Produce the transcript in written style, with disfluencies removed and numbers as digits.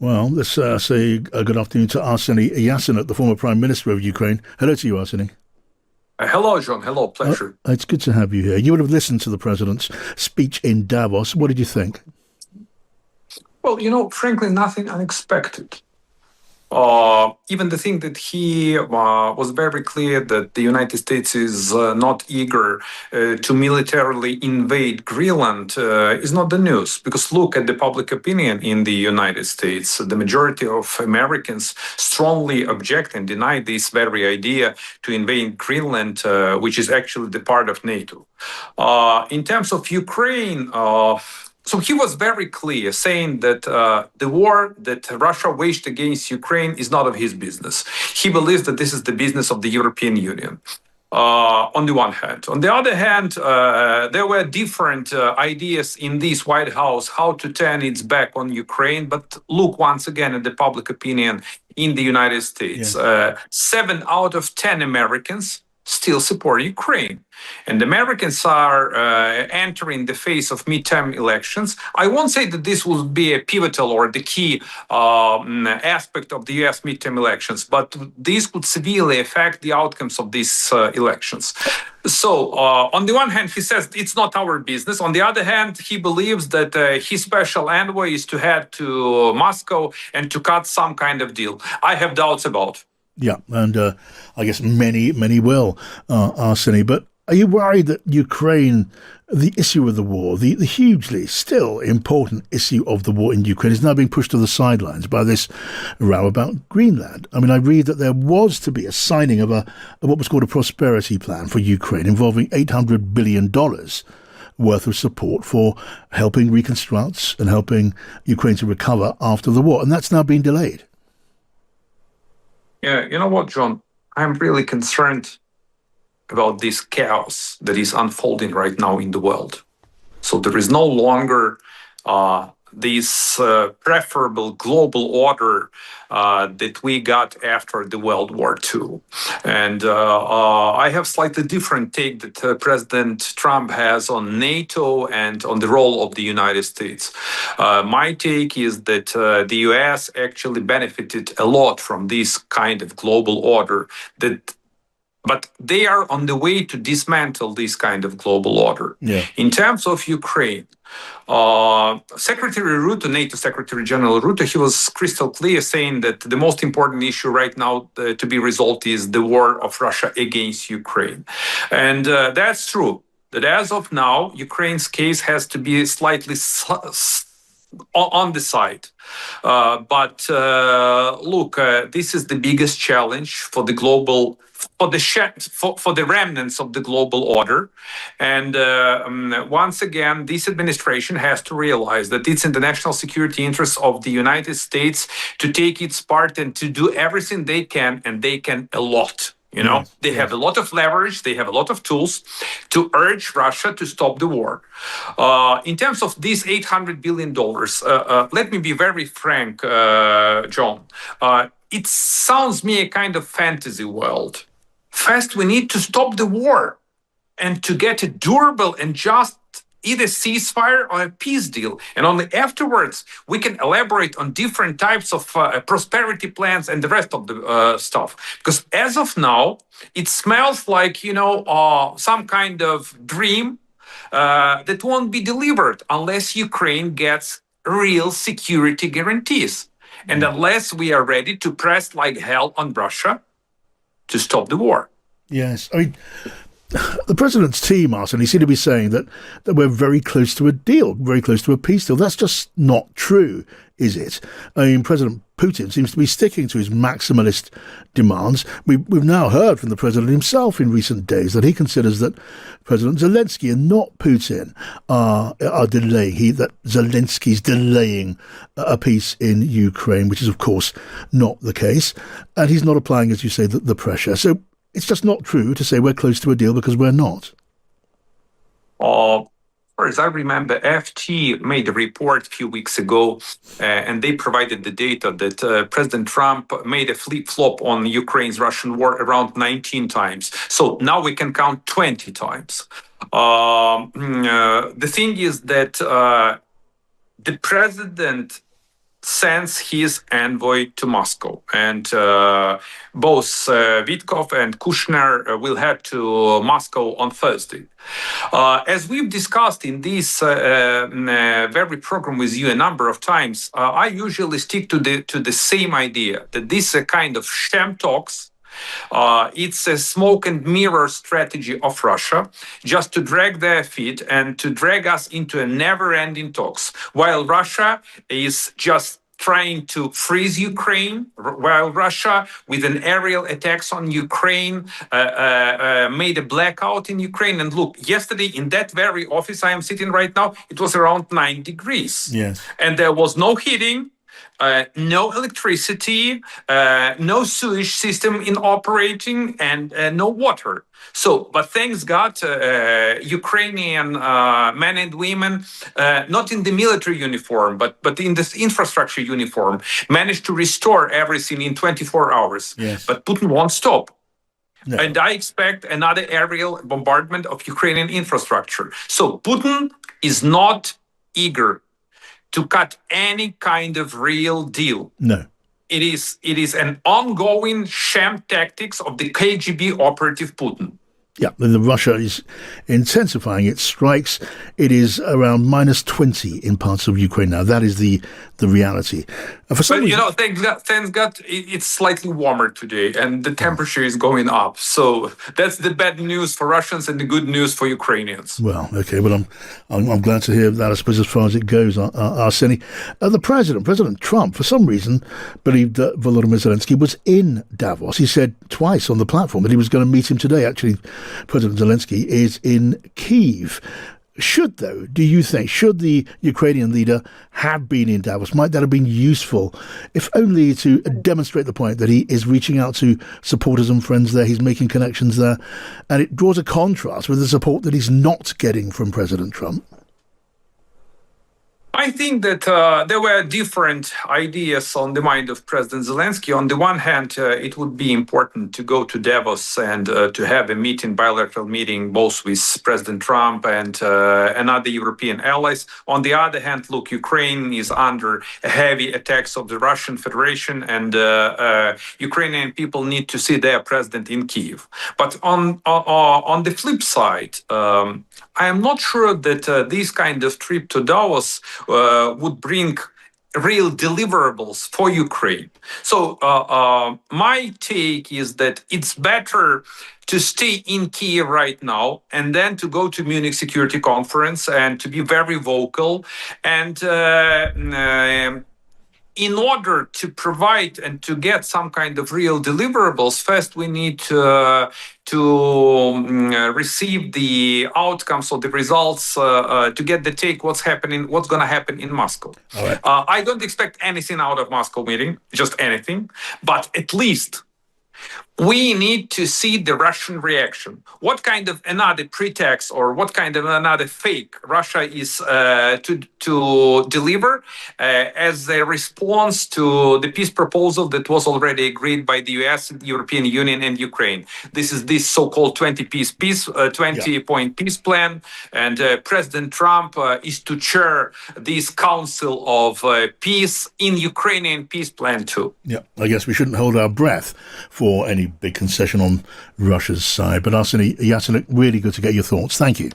Well, let's say a good afternoon to Arseniy Yatsenyuk, the former Prime Minister of Ukraine. Hello to you, Arseniy. Hello, John. Hello, Uh, pleasure. it's good to have you here. You would have listened to the president's speech in Davos. What did you think? Well, frankly, nothing unexpected. Even the thing that he was very clear that the United States is not eager to militarily invade Greenland is not the news. Because look at the public opinion in the United States. The majority of Americans strongly object and deny this very idea to invade Greenland, which is actually the part of NATO. In terms of Ukraine, so he was very clear, saying that the war that Russia waged against Ukraine is not of his business. He believes that this is the business of the European Union. On the one hand. On the other hand, there were different ideas in this White House how to turn its back on Ukraine. But look once again at the public opinion in the United States. Yes. 7 out of 10 Americans still support Ukraine. And Americans are entering the phase of midterm elections. I won't say that this will be a pivotal or the key aspect of the US midterm elections, but this could severely affect the outcomes of these elections. So, on the one hand, he says it's not our business. On the other hand, he believes that his special envoy is to head to Moscow and to cut some kind of deal. I have doubts about. Yeah, and I guess many will, Arseniy. But are you worried that Ukraine, the issue of the war, the hugely still important issue of the war in Ukraine, is now being pushed to the sidelines by this row about Greenland? I mean, I read that there was to be a signing of what was called a prosperity plan for Ukraine involving $800 billion worth of support for helping reconstruct and helping Ukraine to recover after the war. And that's now been delayed. Yeah, you know what, John? I'm really concerned about this chaos that is unfolding right now in the world. So there is no longer this preferable global order that we got after the World War II. And I have slightly different take that President Trump has on NATO and on the role of the United States. My take is that the US actually benefited a lot from this kind of global order but they are on the way to dismantle this kind of global order. Yeah. In terms of Ukraine, Secretary Rutte, NATO Secretary General Rutte, he was crystal clear saying that the most important issue right now to be resolved is the war of Russia against Ukraine. And that's true, that as of now, Ukraine's case has to be slightly on the side. But look, this is the biggest challenge for the global for the remnants of the global order. And once again, this administration has to realize that it's in the national security interests of the United States to take its part and to do everything they can, and they can a lot. They have a lot of leverage, they have a lot of tools to urge Russia to stop the war. In terms of these $800 billion, let me be very frank, John. It sounds me a kind of fantasy world. First, we need to stop the war and to get a durable and just either ceasefire or a peace deal. And only afterwards, we can elaborate on different types of prosperity plans and the rest of the stuff. Because as of now, it smells like, some kind of dream that won't be delivered unless Ukraine gets real security guarantees. And unless we are ready to press like hell on Russia to stop the war. Yes. I mean, the president's team, Arseniy, seem to be saying that we're very close to a deal, very close to a peace deal. That's just not true, is it? I mean, President Putin seems to be sticking to his maximalist demands. We've now heard from the president himself in recent days that he considers that President Zelensky and not Putin are delaying, that Zelensky's delaying a peace in Ukraine, which is, of course, not the case. And he's not applying, as you say, the pressure. So it's just not true to say we're close to a deal because we're not. As I remember, FT made a report a few weeks ago, and they provided the data that President Trump made a flip-flop on Ukraine's Russian war around 19 times. So now we can count 20 times. The thing is that the president sends his envoy to Moscow. And both Witkov and Kushner will head to Moscow on Thursday. As we've discussed in this very program with you a number of times, I usually stick to the same idea that this is a kind of sham talks. It's a smoke and mirror strategy of Russia, just to drag their feet and to drag us into a never-ending talks, while Russia is just trying to freeze Ukraine, while Russia, with an aerial attacks on Ukraine, made a blackout in Ukraine. And look, yesterday in that very office I am sitting right now, it was around 9 degrees. Yes. And there was no heating. No electricity, no sewage system in operating, and no water. So, but thanks God, Ukrainian men and women, not in the military uniform, but in this infrastructure uniform, managed to restore everything in 24 hours. Yes. But Putin won't stop. No. And I expect another aerial bombardment of Ukrainian infrastructure. So Putin is not eager to cut any kind of real deal. No. It is an ongoing sham tactics of the KGB operative Putin. Yeah, Russia is intensifying its strikes. It is around -20 in parts of Ukraine now. That is the reality. For some reason, thanks God, it's slightly warmer today, and the temperature is going up. So that's the bad news for Russians and the good news for Ukrainians. Well, okay, but I'm glad to hear that. I suppose as far as it goes, Arseniy, President Trump, for some reason, believed that Volodymyr Zelensky was in Davos. He said twice on the platform that he was going to meet him today. Actually, President Zelensky is in Kyiv. Should the Ukrainian leader have been in Davos? Might that have been useful, if only to demonstrate the point that he is reaching out to supporters and friends there, he's making connections there, and it draws a contrast with the support that he's not getting from President Trump? I think that there were different ideas on the mind of President Zelensky. On the one hand, it would be important to go to Davos and to have a bilateral meeting, both with President Trump and other European allies. On the other hand, look, Ukraine is under heavy attacks of the Russian Federation, and Ukrainian people need to see their president in Kyiv. But on the flip side, I am not sure that this kind of trip to Davos would bring real deliverables for Ukraine. So my take is that it's better to stay in Kyiv right now and then to go to Munich Security Conference and to be very vocal. And in order to provide and to get some kind of real deliverables, first we need to receive the outcomes or the results, to get the take what's going to happen in Moscow. All right. I don't expect anything out of Moscow meeting, just anything, but at least we need to see the Russian reaction. What kind of another pretext or what kind of another fake Russia is to deliver as a response to the peace proposal that was already agreed by the US, the European Union, and Ukraine. This is this so-called 20-point peace plan, and President Trump is to chair this Council of Peace in Ukrainian peace plan too. Yeah, I guess we shouldn't hold our breath for any big concession on Russia's side. But Arseniy Yatsenyuk, really good to get your thoughts. Thank you.